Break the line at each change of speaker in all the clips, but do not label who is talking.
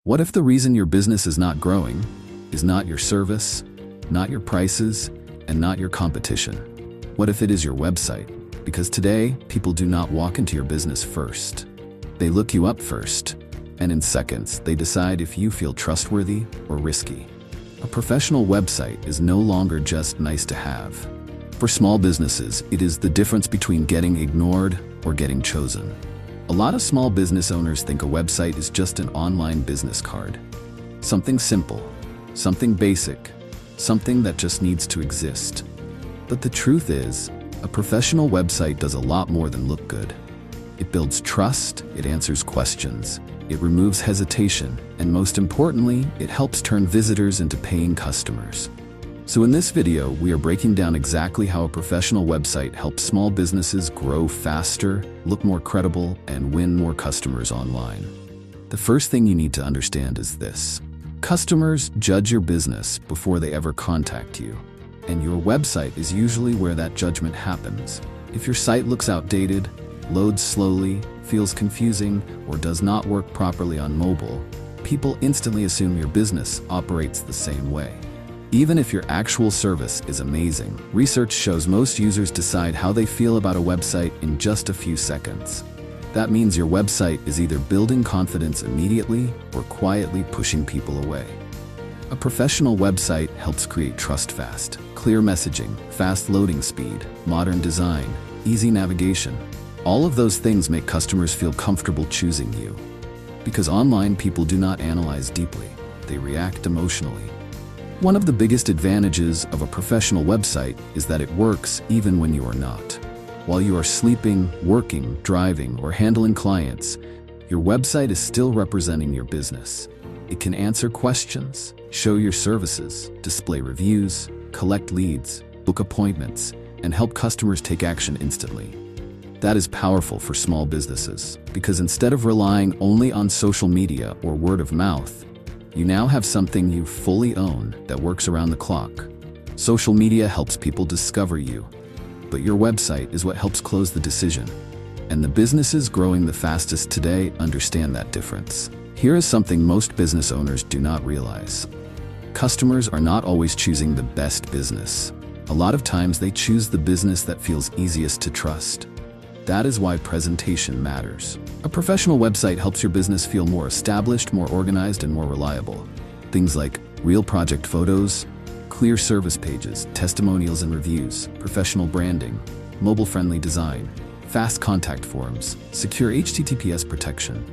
What if the reason your business is not growing is not your service, not your prices, and not your competition? What if it is your website? Because today, people do not walk into your business first. They look you up first, and in seconds, they decide if you feel trustworthy or risky. A professional website is no longer just nice to have. For small businesses, it is the difference between getting ignored or getting chosen. A lot of small business owners think a website is just an online business card. Something simple, something basic, something that just needs to exist. But the truth is, a professional website does a lot more than look good. It builds trust, it answers questions, it removes hesitation, and most importantly, it helps turn visitors into paying customers. So in this video, we are breaking down exactly how a professional website helps small businesses grow faster, look more credible, and win more customers online. The first thing you need to understand is this. Customers judge your business before they ever contact you, and your website is usually where that judgment happens. If your site looks outdated, loads slowly, feels confusing, or does not work properly on mobile, people instantly assume your business operates the same way. Even if your actual service is amazing, research shows most users decide how they feel about a website in just a few seconds. That means your website is either building confidence immediately or quietly pushing people away. A professional website helps create trust fast. Clear messaging, fast loading speed, modern design, easy navigation. All of those things make customers feel comfortable choosing you. Because online people do not analyze deeply, they react emotionally. One of the biggest advantages of a professional website is that it works even when you are not. While you are sleeping, working, driving, or handling clients, your website is still representing your business. It can answer questions, show your services, display reviews, collect leads, book appointments, and help customers take action instantly. That is powerful for small businesses, because instead of relying only on social media or word of mouth, you now have something you fully own that works around the clock. Social media helps people discover you, but your website is what helps close the decision. And the businesses growing the fastest today understand that difference. Here is something most business owners do not realize. Customers are not always choosing the best business. A lot of times they choose the business that feels easiest to trust. That is why presentation matters. A professional website helps your business feel more established, more organized, and more reliable. Things like real project photos, clear service pages, testimonials and reviews, professional branding, mobile-friendly design, fast contact forms, secure HTTPS protection.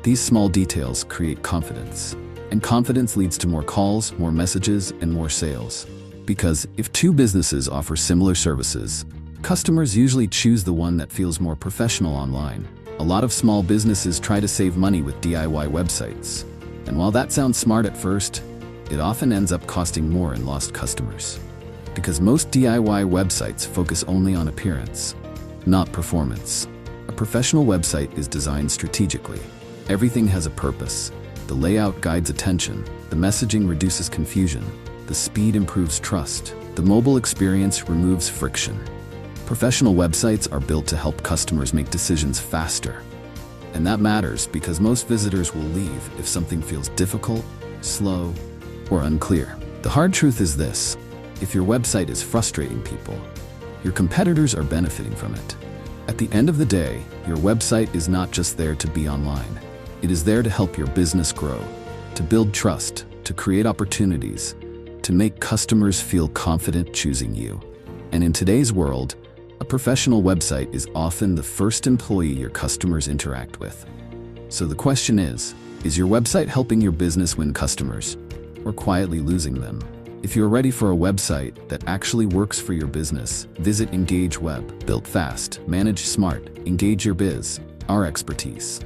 These small details create confidence. And confidence leads to more calls, more messages, and more sales. Because if two businesses offer similar services, customers usually choose the one that feels more professional online. A lot of small businesses try to save money with DIY websites. And while that sounds smart at first, it often ends up costing more in lost customers. Because most DIY websites focus only on appearance, not performance. A professional website is designed strategically. Everything has a purpose. The layout guides attention, the messaging reduces confusion, the speed improves trust, the mobile experience removes friction. Professional websites are built to help customers make decisions faster. And that matters because most visitors will leave if something feels difficult, slow, or unclear. The hard truth is this: if your website is frustrating people, your competitors are benefiting from it. At the end of the day, your website is not just there to be online. It is there to help your business grow, to build trust, to create opportunities, to make customers feel confident choosing you. And in today's world, a professional website is often the first employee your customers interact with. So the question is your website helping your business win customers or quietly losing them? If you're ready for a website that actually works for your business, visit Engage Web. Built fast, managed smart. Engage your biz. Our expertise.